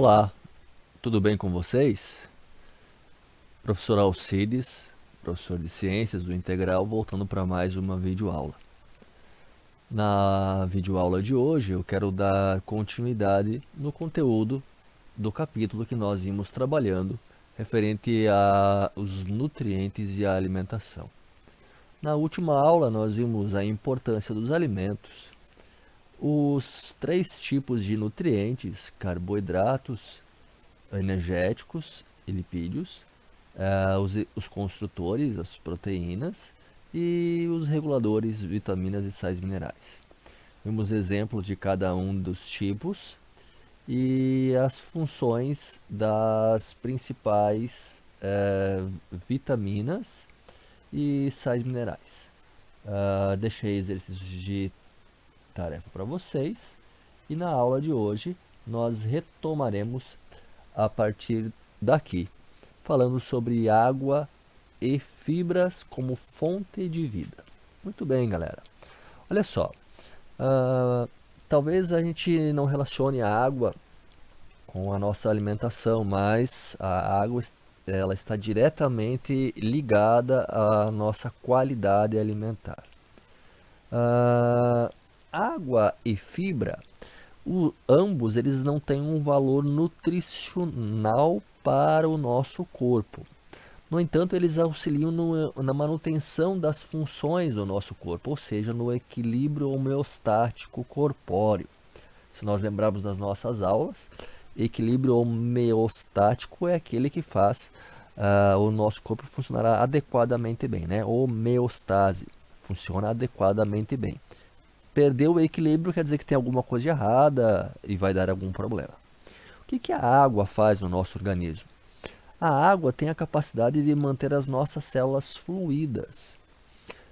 Olá, tudo bem com vocês? Professor Alcides, professor de Ciências do Integral, voltando para mais uma videoaula. Na videoaula de hoje eu quero dar continuidade no conteúdo do capítulo que nós vimos trabalhando referente aos nutrientes e à alimentação. Na última aula nós vimos a importância dos alimentos, os 3 tipos de nutrientes: carboidratos, energéticos e lipídios, os construtores, as proteínas e os reguladores, vitaminas e sais minerais. Vimos exemplos de cada um dos tipos e as funções das principais vitaminas e sais minerais. Deixei exercícios de tarefa para vocês e na aula de hoje nós retomaremos a partir daqui, falando sobre água e fibras como fonte de vida. Muito bem, galera. Olha só, talvez a gente não relacione a água com a nossa alimentação, mas a água ela está diretamente ligada à nossa qualidade alimentar. Água e fibra, ambos eles não têm um valor nutricional para o nosso corpo. No entanto, eles auxiliam na manutenção das funções do nosso corpo, ou seja, no equilíbrio homeostático corpóreo. Se nós lembrarmos das nossas aulas, equilíbrio homeostático é aquele que faz o nosso corpo funcionar adequadamente bem, né? Homeostase, funciona adequadamente bem. Perdeu o equilíbrio quer dizer que tem alguma coisa errada e vai dar algum problema. O que a água faz no nosso organismo? A água tem a capacidade de manter as nossas células fluídas.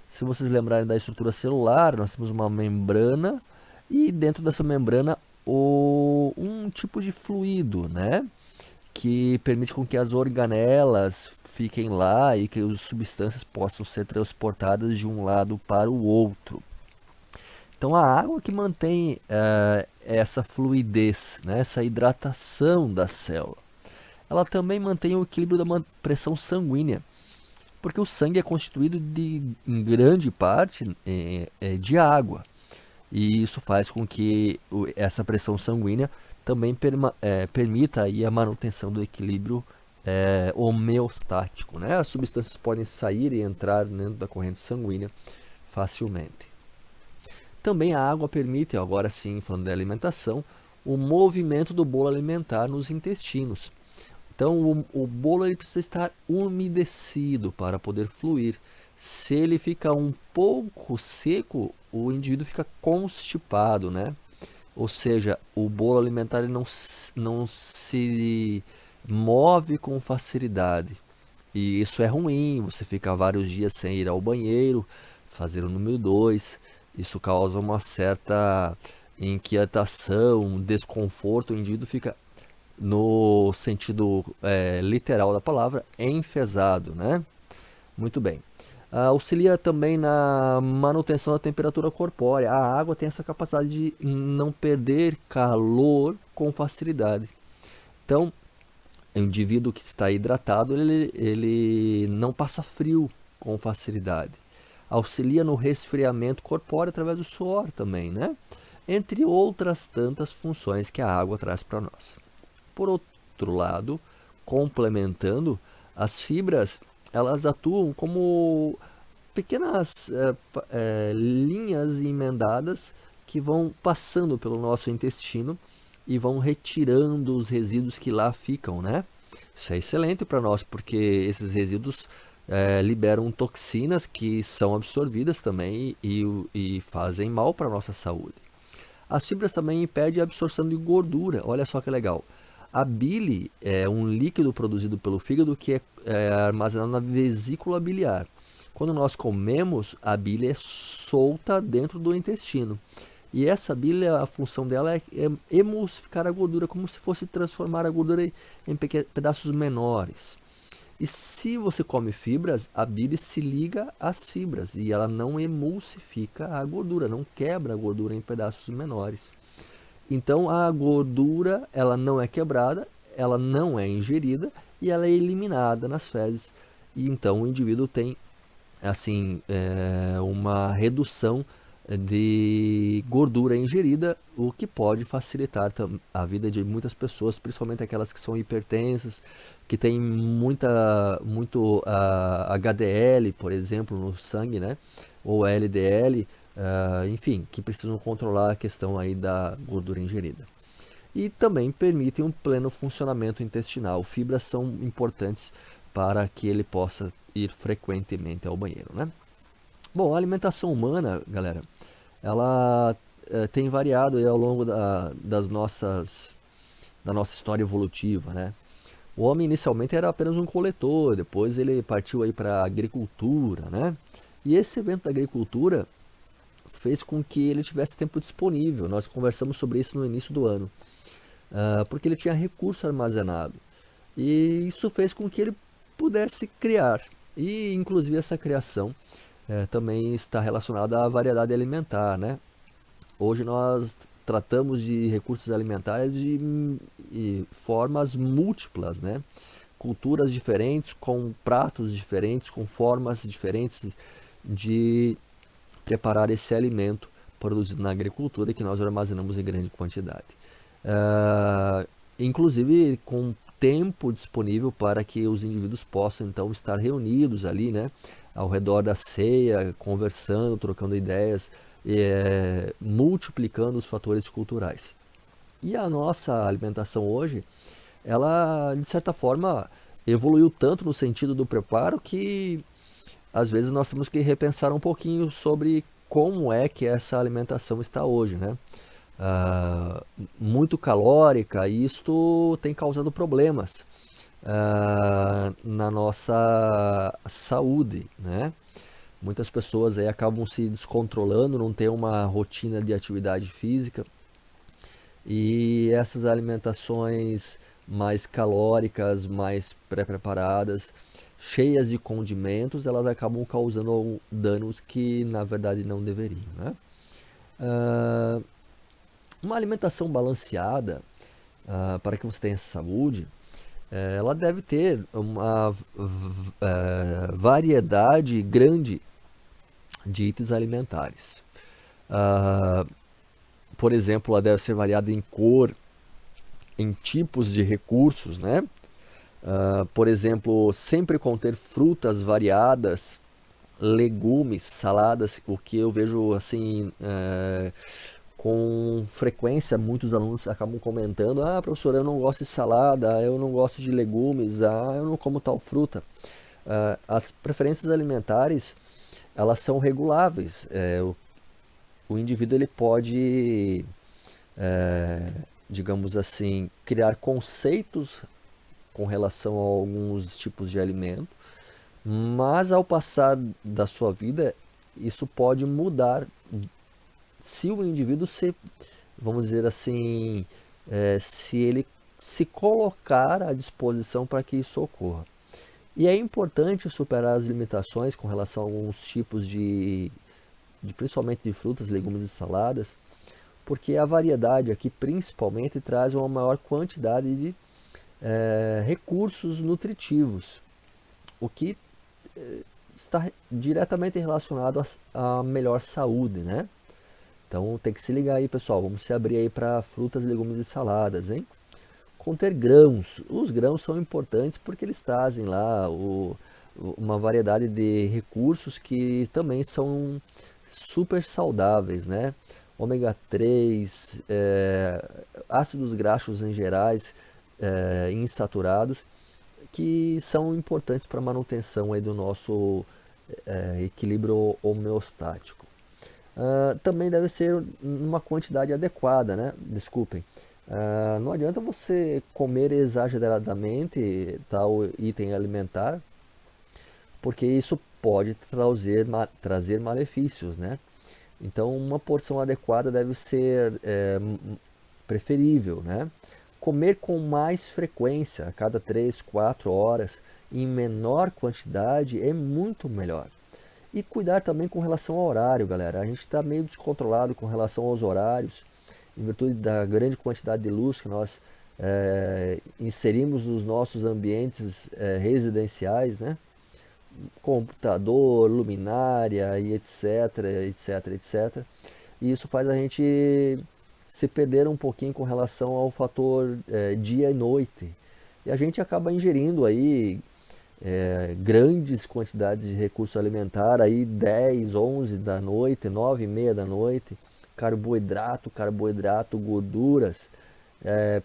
Se vocês lembrarem da estrutura celular, nós temos uma membrana e dentro dessa membrana um tipo de fluido, né? Que permite com que as organelas fiquem lá e que as substâncias possam ser transportadas de um lado para o outro. Então a água que mantém essa fluidez, né, essa hidratação da célula. Ela também mantém o equilíbrio da pressão sanguínea, porque o sangue é constituído em grande parte de água. E isso faz com que essa pressão sanguínea também permita aí a manutenção do equilíbrio homeostático, né? As substâncias podem sair e entrar dentro da corrente sanguínea facilmente. Também a água permite, agora sim, falando de alimentação, o movimento do bolo alimentar nos intestinos. Então, o bolo ele precisa estar umedecido para poder fluir. Se ele fica um pouco seco, o indivíduo fica constipado, né? Ou seja, o bolo alimentar ele não se move com facilidade. E isso é ruim, você fica vários dias sem ir ao banheiro, fazer o número 2. Isso causa uma certa inquietação, desconforto, o indivíduo fica, no sentido literal da palavra, enfesado, né? Muito bem. Auxilia também na manutenção da temperatura corpórea. A água tem essa capacidade de não perder calor com facilidade. Então, o indivíduo que está hidratado, ele não passa frio com facilidade. Auxilia no resfriamento corpóreo através do suor também, né? Entre outras tantas funções que a água traz para nós. Por outro lado, complementando, as fibras, elas atuam como pequenas linhas emendadas que vão passando pelo nosso intestino e vão retirando os resíduos que lá ficam, né? Isso é excelente para nós, porque esses resíduos liberam toxinas que são absorvidas também e fazem mal para a nossa saúde. As fibras também impedem a absorção de gordura. Olha só que legal. A bile é um líquido produzido pelo fígado que é armazenado na vesícula biliar. Quando nós comemos, a bile é solta dentro do intestino. E essa bile, a função dela é emulsificar a gordura, como se fosse transformar a gordura em pedaços menores. E se você come fibras, a bile se liga às fibras e ela não emulsifica a gordura, não quebra a gordura em pedaços menores. Então a gordura ela não é quebrada, ela não é ingerida e ela é eliminada nas fezes. E então o indivíduo tem assim uma redução de gordura ingerida, o que pode facilitar a vida de muitas pessoas, principalmente aquelas que são hipertensas, que têm muito HDL, por exemplo, no sangue, né? Ou LDL, enfim, que precisam controlar a questão aí da gordura ingerida. E também permitem um pleno funcionamento intestinal. Fibras são importantes para que ele possa ir frequentemente ao banheiro, né? Bom, a alimentação humana, galera, ela tem variado aí ao longo da nossa história evolutiva, né? O homem inicialmente era apenas um coletor, depois ele partiu aí para a agricultura, né? E esse evento da agricultura fez com que ele tivesse tempo disponível. Nós conversamos sobre isso no início do ano, porque ele tinha recurso armazenado. E isso fez com que ele pudesse criar. E inclusive essa criação também está relacionada à variedade alimentar, né? Hoje nós tratamos de recursos alimentares de formas múltiplas, né? Culturas diferentes, com pratos diferentes, com formas diferentes de preparar esse alimento produzido na agricultura que nós armazenamos em grande quantidade. Inclusive com tempo disponível para que os indivíduos possam então estar reunidos ali, né, ao redor da ceia, conversando, trocando ideias, multiplicando os fatores culturais. E a nossa alimentação hoje, ela de certa forma evoluiu tanto no sentido do preparo que às vezes nós temos que repensar um pouquinho sobre como é que essa alimentação está hoje, né? Muito calórica, e isto tem causado problemas na nossa saúde, né? Muitas pessoas aí acabam se descontrolando, não tem uma rotina de atividade física, e essas alimentações mais calóricas, mais pré-preparadas, cheias de condimentos, elas acabam causando danos que na verdade não deveriam, né? Uma alimentação balanceada, para que você tenha saúde, ela deve ter uma variedade grande de itens alimentares. Por exemplo, ela deve ser variada em cor, em tipos de recursos, né? Por exemplo, sempre conter frutas variadas, legumes, saladas, o que eu vejo assim com frequência. Muitos alunos acabam comentando: ah, professor, eu não gosto de salada, eu não gosto de legumes, eu não como tal fruta. As preferências alimentares, elas são reguláveis. O indivíduo ele pode, digamos assim, criar conceitos com relação a alguns tipos de alimento, mas ao passar da sua vida, isso pode mudar se o indivíduo vamos dizer assim, se ele se colocar à disposição para que isso ocorra. E é importante superar as limitações com relação a alguns tipos principalmente de frutas, legumes e saladas, porque a variedade aqui principalmente traz uma maior quantidade de recursos nutritivos, o que está diretamente relacionado à melhor saúde, né? Então tem que se ligar aí, pessoal. Vamos se abrir aí para frutas, legumes e saladas, hein? Conter grãos. Os grãos são importantes porque eles trazem lá uma variedade de recursos que também são super saudáveis, né? Ômega 3, ácidos graxos em gerais, insaturados, que são importantes para a manutenção aí do nosso equilíbrio homeostático. Também deve ser uma quantidade adequada, né? Desculpem. Não adianta você comer exageradamente tal item alimentar, porque isso pode trazer malefícios, né? Então, uma porção adequada deve ser preferível, né? Comer com mais frequência, a cada 3, 4 horas, em menor quantidade, é muito melhor. E cuidar também com relação ao horário, galera. A gente está meio descontrolado com relação aos horários. em virtude da grande quantidade de luz que nós inserimos nos nossos ambientes residenciais, né? Computador, luminária e etc, etc, etc. E isso faz a gente se perder um pouquinho com relação ao fator dia e noite. E a gente acaba ingerindo aí grandes quantidades de recurso alimentar, aí 10, 11 da noite, 9 e meia da noite, carboidrato, gorduras,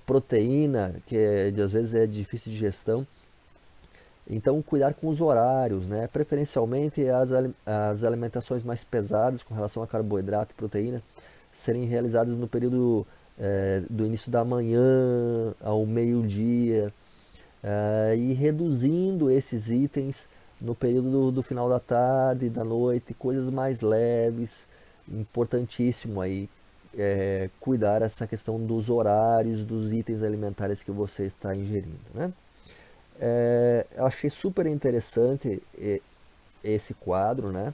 proteína, que às vezes é difícil de digestão. Então, cuidar com os horários, né? Preferencialmente as alimentações mais pesadas com relação a carboidrato e proteína serem realizadas no período do início da manhã ao meio-dia, e reduzindo esses itens no período do final da tarde, da noite, coisas mais leves. Importantíssimo aí cuidar essa questão dos horários dos itens alimentares que você está ingerindo, né? Eu achei super interessante esse quadro, né?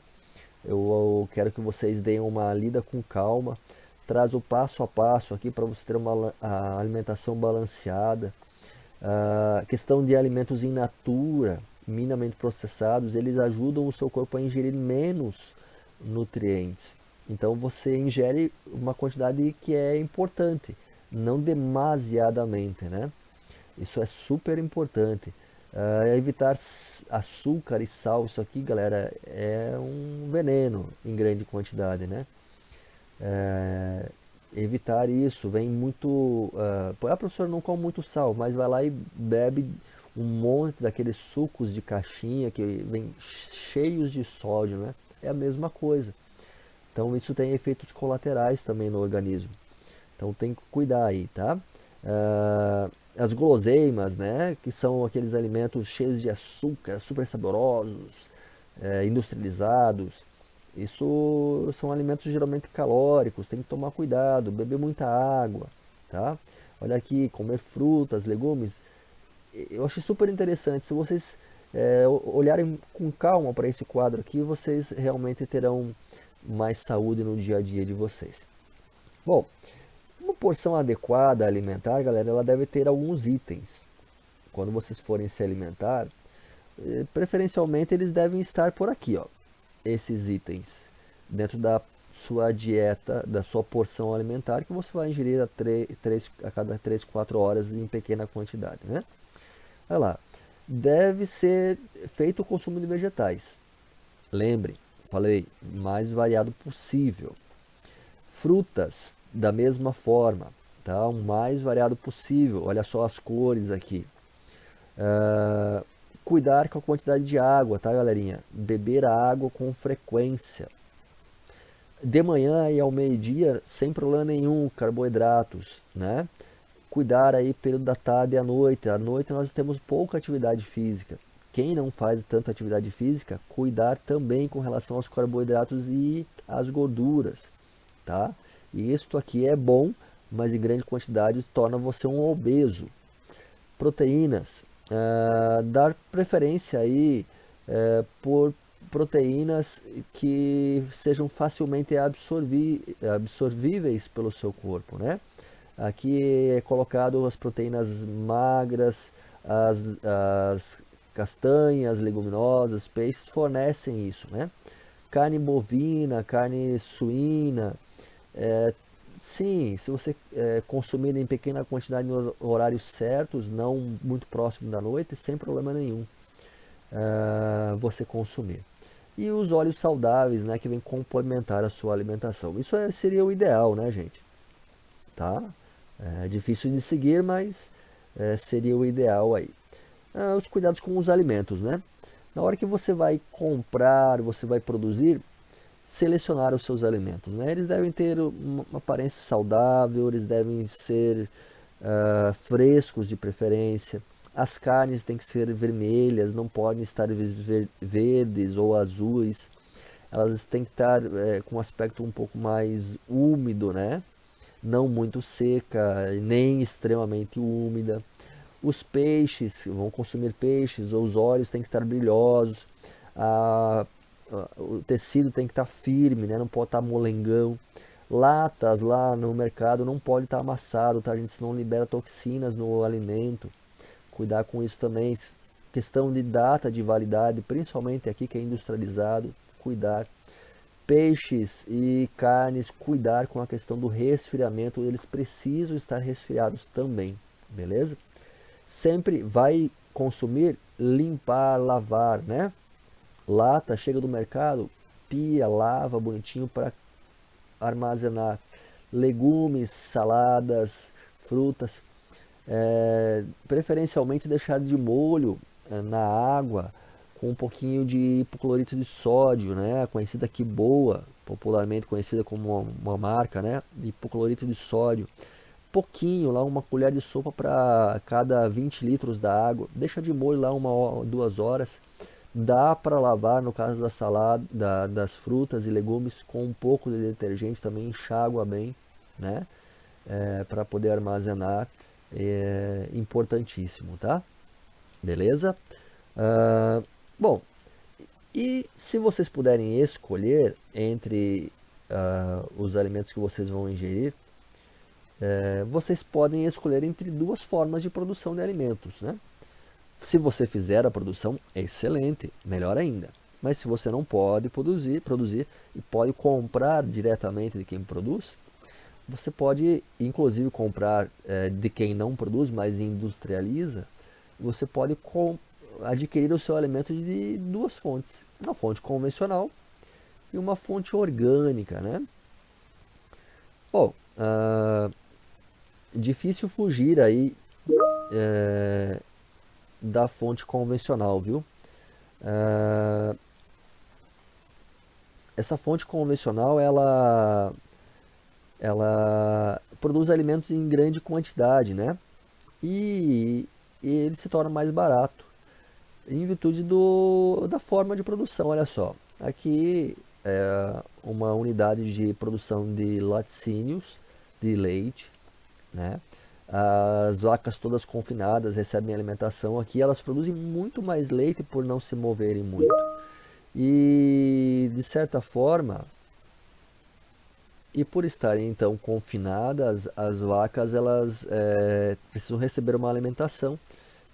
Eu quero que vocês deem uma lida com calma. Traz o passo a passo aqui para você ter uma alimentação balanceada. A questão de alimentos in natura, minimamente processados, eles ajudam o seu corpo a ingerir menos nutrientes. Então você ingere uma quantidade que é importante, não demasiadamente, né? Isso é super importante. Evitar açúcar e sal, isso aqui, galera, é um veneno em grande quantidade, né? Evitar isso, vem muito. A professora não come muito sal, mas vai lá e bebe um monte daqueles sucos de caixinha que vem cheios de sódio, né? É a mesma coisa. Então isso tem efeitos colaterais também no organismo. Então tem que cuidar aí, tá? As guloseimas, né? Que são aqueles alimentos cheios de açúcar, super saborosos, industrializados. Isso são alimentos geralmente calóricos, tem que tomar cuidado, beber muita água, tá? Olha aqui, comer frutas, legumes. Eu achei super interessante. Se vocês olharem com calma para esse quadro aqui, vocês realmente terão mais saúde no dia a dia de vocês. Bom, uma porção adequada alimentar, galera, ela deve ter alguns itens. Quando vocês forem se alimentar, preferencialmente eles devem estar por aqui, ó. Esses itens dentro da sua dieta, da sua porção alimentar, que você vai ingerir a cada 3, 4 horas em pequena quantidade, né? Olha lá, deve ser feito o consumo de vegetais. Lembre, falei, mais variado possível. Frutas, da mesma forma, tá? O mais variado possível. Olha só as cores aqui. Cuidar com a quantidade de água, tá, galerinha? Beber a água com frequência. De manhã e ao meio-dia, sem problema nenhum, carboidratos, né? Cuidar aí período da tarde e à noite. À noite nós temos pouca atividade física. Quem não faz tanta atividade física, cuidar também com relação aos carboidratos e às gorduras, tá? E isto aqui é bom, mas em grande quantidade torna você um obeso. Proteínas, dar preferência aí por proteínas que sejam facilmente absorvíveis pelo seu corpo, né? Aqui é colocado as proteínas magras, as castanhas, leguminosas, peixes fornecem isso, né? Carne bovina, carne suína, sim, se você consumir em pequena quantidade em horários certos, não muito próximo da noite, sem problema nenhum você consumir. E os óleos saudáveis, né, que vem complementar a sua alimentação. Isso seria o ideal, né, gente? Tá? É difícil de seguir, mas seria o ideal aí. Os cuidados com os alimentos, né? Na hora que você vai comprar, você vai produzir, selecionar os seus alimentos, né? Eles devem ter uma aparência saudável, eles devem ser frescos de preferência. As carnes têm que ser vermelhas, não podem estar verdes ou azuis. Elas têm que estar com um aspecto um pouco mais úmido, né? Não muito seca, nem extremamente úmida. Os peixes, vão consumir peixes, ou os óleos têm que estar brilhosos. O tecido tem que estar firme, né? Não pode estar molengão. Latas lá no mercado não pode estar amassado, tá, gente? Senão libera toxinas no alimento. Cuidar com isso também. Questão de data de validade, principalmente aqui que é industrializado, cuidar. Peixes e carnes, cuidar com a questão do resfriamento, eles precisam estar resfriados também, beleza? Sempre vai consumir, limpar, lavar, né? Lata, chega do mercado, pia, lava bonitinho para armazenar legumes, saladas, frutas. Preferencialmente deixar de molho na água com um pouquinho de hipoclorito de sódio, né? Conhecida aqui boa, popularmente conhecida como uma marca, né? Hipoclorito de sódio. Pouquinho, lá uma colher de sopa para cada 20 litros da água. Deixa de molho lá 1 ou 2 horas. Dá para lavar, no caso da salada, das frutas e legumes, com um pouco de detergente também, enxágua bem, né? Para poder armazenar. É importantíssimo, tá? Beleza? Ah, bom, e se vocês puderem escolher entre os alimentos que vocês vão ingerir, vocês podem escolher entre duas formas de produção de alimentos, né? Se você fizer a produção, é excelente, melhor ainda. Mas se você não pode produzir e pode comprar diretamente de quem produz, você pode inclusive comprar de quem não produz, mas industrializa. Você pode adquirir o seu alimento de duas fontes, uma fonte convencional e uma fonte orgânica, né? Bom, difícil fugir aí da fonte convencional, viu? Essa fonte convencional, ela produz alimentos em grande quantidade, né? E ele se torna mais barato em virtude da forma de produção. Olha só, aqui é uma unidade de produção de laticínios, de leite, né? As vacas todas confinadas recebem alimentação aqui, elas produzem muito mais leite por não se moverem muito. E de certa forma, e por estarem então confinadas, as vacas elas precisam receber uma alimentação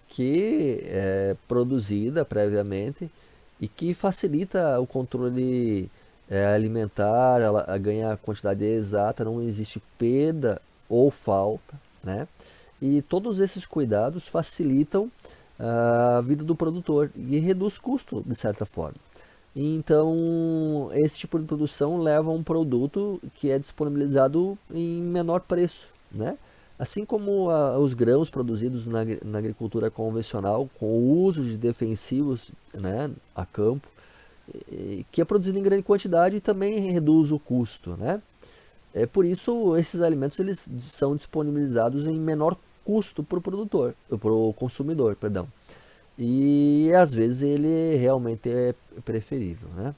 que é produzida previamente e que facilita o controle alimentar, ela ganha a quantidade exata, não existe perda ou falta, né? E todos esses cuidados facilitam a vida do produtor e reduz custo de certa forma. Então, esse tipo de produção leva a um produto que é disponibilizado em menor preço, né? Assim como os grãos produzidos na agricultura convencional, com o uso de defensivos, né, a campo, que é produzido em grande quantidade e também reduz o custo, né? É por isso esses alimentos eles são disponibilizados em menor custo para o produtor, para o consumidor, perdão. E às vezes ele realmente é preferível, né?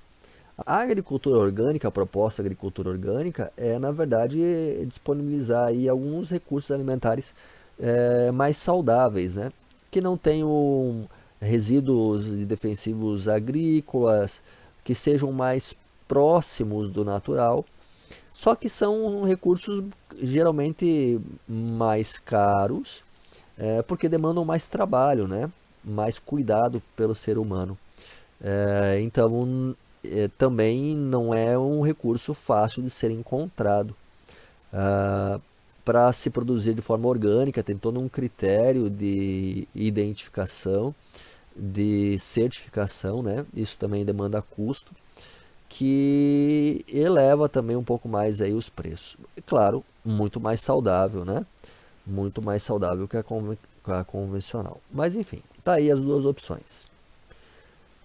A agricultura orgânica, a proposta da agricultura orgânica é, na verdade, disponibilizar aí alguns recursos alimentares mais saudáveis, né? Que não tenham resíduos de defensivos agrícolas, que sejam mais próximos do natural, só que são recursos geralmente mais caros, porque demandam mais trabalho, né? Mais cuidado pelo ser humano. Então, também não é um recurso fácil de ser encontrado. Para se produzir de forma orgânica, tem todo um critério de identificação, de certificação, né? Isso também demanda custo, que eleva também um pouco mais aí os preços. E, claro, muito mais saudável, né? Muito mais saudável que a convencional. Mas enfim, tá aí as duas opções.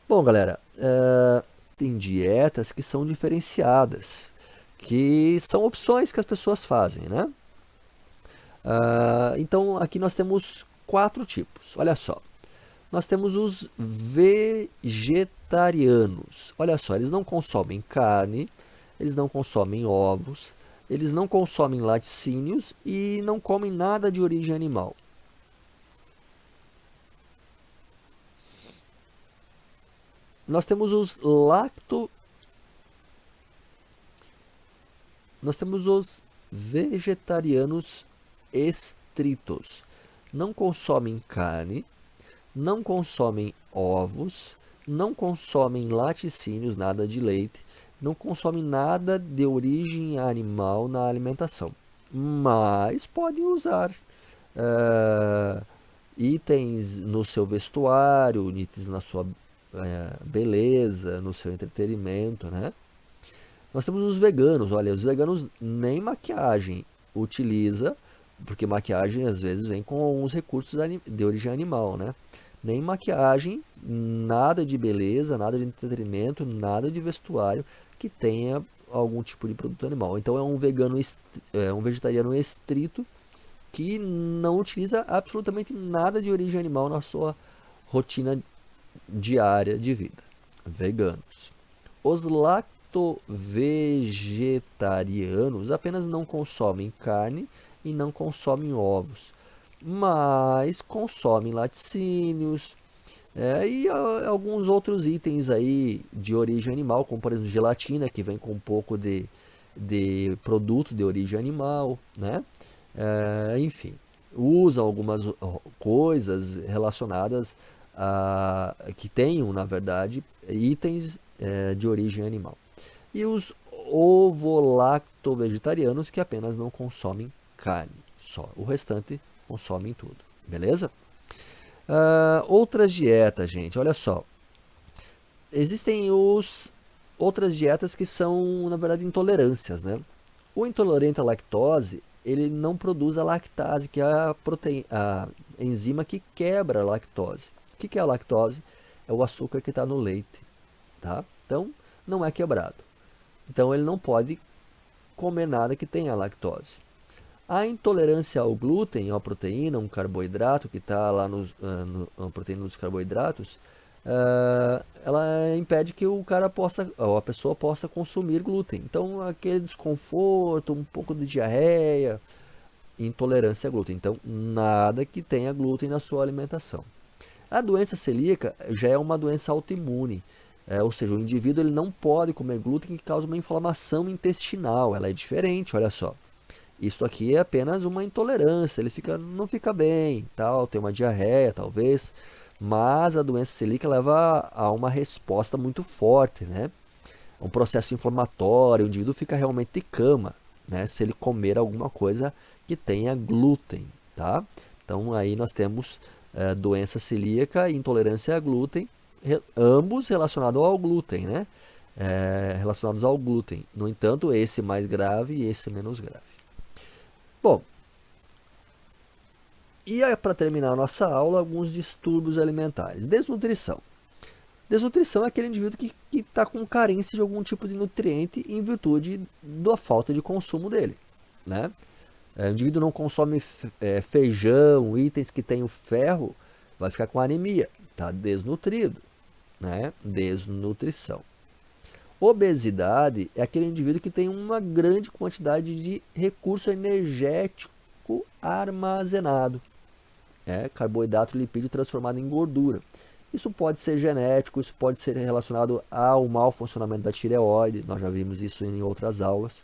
Bom, galera, tem dietas que são diferenciadas, que são opções que as pessoas fazem, né? Então aqui nós temos 4 tipos. Olha só, nós temos os vegetarianos. Olha só, eles não consomem carne, eles não consomem ovos, eles não consomem laticínios e não comem nada de origem animal. Nós temos os Nós temos os vegetarianos estritos. Não consomem carne, não consomem ovos, não consomem laticínios, nada de leite, não consomem nada de origem animal na alimentação, mas podem usar itens no seu vestuário, itens na sua beleza, no seu entretenimento, né? Nós temos os veganos, olha, os veganos nem maquiagem utiliza, porque maquiagem às vezes vem com alguns recursos de origem animal, né? Nem maquiagem, nada de beleza, nada de entretenimento, nada de vestuário que tenha algum tipo de produto animal. Então é um vegano, um vegetariano estrito que não utiliza absolutamente nada de origem animal na sua rotina diária de vida. Veganos. Os lacto-vegetarianos apenas não consomem carne e não consomem ovos, mas consomem laticínios e alguns outros itens aí de origem animal, como por exemplo gelatina, que vem com um pouco de produto de origem animal, né? Enfim, usa algumas coisas relacionadas a que tenham, na verdade, itens de origem animal. E os ovo-lacto-vegetarianos que apenas não consomem carne, só. O restante consomem tudo, beleza? Outras dietas, gente, olha só. Existem outras dietas que são, na verdade, intolerâncias, né? O intolerante à lactose, ele não produz a lactase, que é a enzima que quebra a lactose. O que é a lactose? É o açúcar que está no leite, tá? Então, não é quebrado. Então, ele não pode comer nada que tenha lactose. A intolerância ao glúten, à proteína, um carboidrato que está lá na proteína dos carboidratos, ela impede que o cara possa, ou a pessoa possa consumir glúten. Então, aquele desconforto, um pouco de diarreia, intolerância a glúten. Então, nada que tenha glúten na sua alimentação. A doença celíaca já é uma doença autoimune, ou seja, o indivíduo ele não pode comer glúten que causa uma inflamação intestinal. Ela é diferente, olha só. Isso aqui é apenas uma intolerância, ele não fica bem, tal, tem uma diarreia talvez, mas a doença celíaca leva a uma resposta muito forte, né? Um processo inflamatório, o indivíduo fica realmente de cama, né? Se ele comer alguma coisa que tenha glúten, tá? Então aí nós temos doença celíaca e intolerância a glúten, ambos relacionados ao glúten, né? Relacionados ao glúten. No entanto, esse mais grave e esse menos grave. Bom, e para terminar a nossa aula, alguns distúrbios alimentares. Desnutrição. Desnutrição é aquele indivíduo que está com carência de algum tipo de nutriente em virtude da falta de consumo dele, né? O indivíduo não consome feijão, itens que tenham ferro, vai ficar com anemia, está desnutrido, né? Desnutrição. Obesidade é aquele indivíduo que tem uma grande quantidade de recurso energético armazenado, carboidrato e lipídio transformado em gordura. Isso pode ser genético, isso pode ser relacionado ao mau funcionamento da tireoide, nós já vimos isso em outras aulas,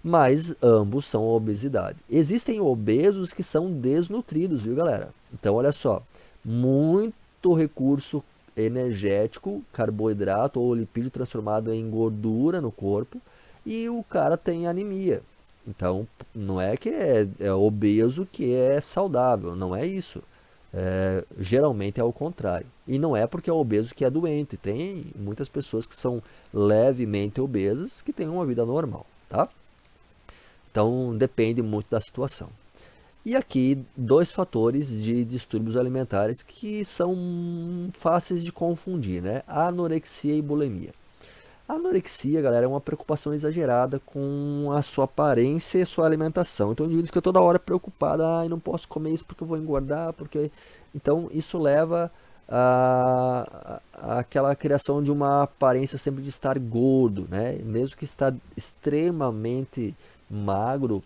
mas ambos são obesidade. Existem obesos que são desnutridos, viu galera? Então olha só, muito recurso energético, carboidrato ou lipídio transformado em gordura no corpo e o cara tem anemia. Então não é que é obeso que é saudável, não é isso. Geralmente é o contrário. E não é porque é obeso que é doente. Tem muitas pessoas que são levemente obesas que têm uma vida normal, tá? Então depende muito da situação. E aqui dois fatores de distúrbios alimentares que são fáceis de confundir, né? Anorexia e bulimia. A anorexia, galera, é uma preocupação exagerada com a sua aparência e sua alimentação. Então o indivíduo fica toda hora preocupado, não posso comer isso porque eu vou engordar, porque... Então isso leva a aquela criação de uma aparência sempre de estar gordo, né? Mesmo que está extremamente magro,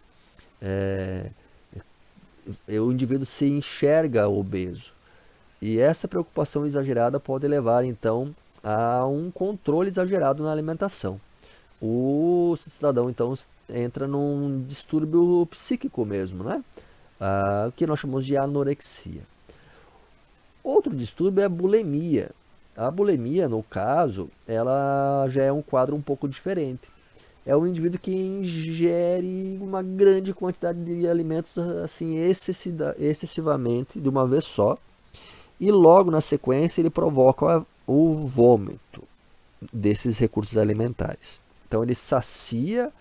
o indivíduo se enxerga obeso. E essa preocupação exagerada pode levar, então, a um controle exagerado na alimentação. O cidadão, então, entra num distúrbio psíquico mesmo, né? O que nós chamamos de anorexia. Outro distúrbio é a bulimia. A bulimia, no caso, ela já é um quadro um pouco diferente. É um indivíduo que ingere uma grande quantidade de alimentos assim excessivamente de uma vez só, e logo na sequência ele provoca o vômito desses recursos alimentares. Então ele sacia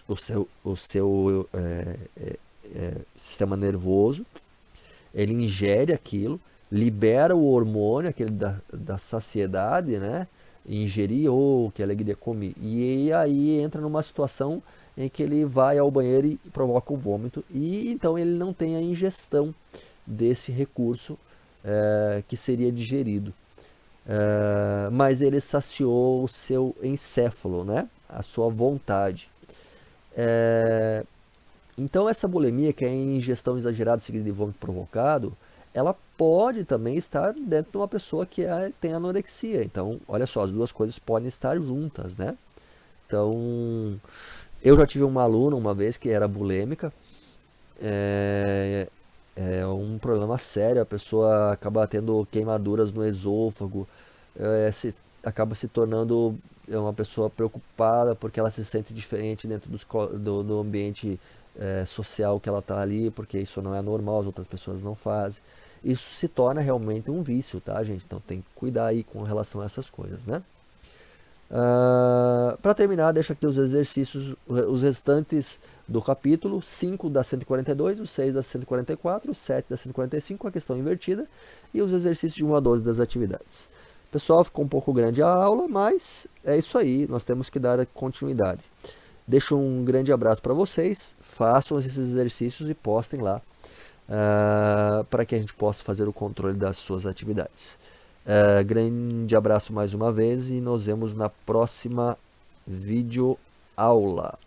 o seu sistema nervoso, ele ingere aquilo, libera o hormônio, aquele da saciedade, né? Ingerir, que alegria, comi. E aí entra numa situação em que ele vai ao banheiro e provoca o vômito, e então ele não tem a ingestão desse recurso que seria digerido. Mas ele saciou o seu encéfalo, né? A sua vontade. Então essa bulimia, que é a ingestão exagerada seguida de vômito provocado, ela pode também estar dentro de uma pessoa que tem anorexia. Então, olha só, as duas coisas podem estar juntas, né? Então, eu já tive uma aluna uma vez que era bulêmica. É um problema sério, a pessoa acaba tendo queimaduras no esôfago, acaba se tornando uma pessoa preocupada porque ela se sente diferente dentro do ambiente social que ela está ali, porque isso não é normal, as outras pessoas não fazem. Isso se torna realmente um vício, tá, gente? Então tem que cuidar aí com relação a essas coisas, né? Para terminar, deixo aqui os exercícios, os restantes do capítulo: 5 da 142, o 6 da 144, o 7 da 145, a questão invertida, e os exercícios de 1 a 12 das atividades. Pessoal, ficou um pouco grande a aula, mas é isso aí, nós temos que dar continuidade. Deixo um grande abraço para vocês, façam esses exercícios e postem lá, para que a gente possa fazer o controle das suas atividades. Grande abraço mais uma vez e nos vemos na próxima videoaula.